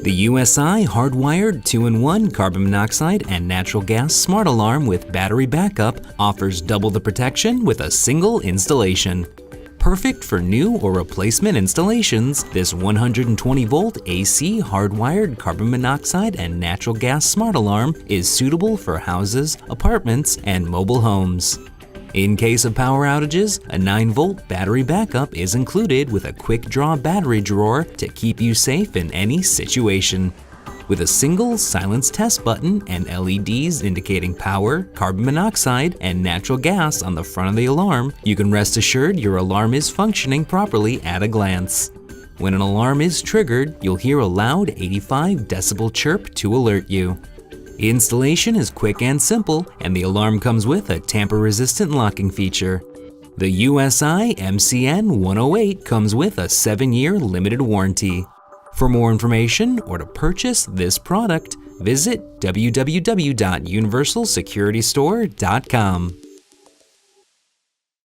The USI Hardwired 2-in-1 carbon monoxide and natural gas smart alarm with battery backup offers double the protection with a single installation. Perfect for new or replacement installations, this 120-volt AC hardwired carbon monoxide and natural gas smart alarm is suitable for houses, apartments, and mobile homes. In case of power outages, a 9-volt battery backup is included with a quick-draw battery drawer to keep you safe in any situation. With a single silence test button and LEDs indicating power, carbon monoxide, and natural gas on the front of the alarm, you can rest assured your alarm is functioning properly at a glance. When an alarm is triggered, you'll hear a loud 85 decibel chirp to alert you. Installation is quick and simple, and the alarm comes with a tamper-resistant locking feature. The USI MCN108 comes with a 7-year limited warranty. For more information or to purchase this product, visit www.universalsecuritystore.com.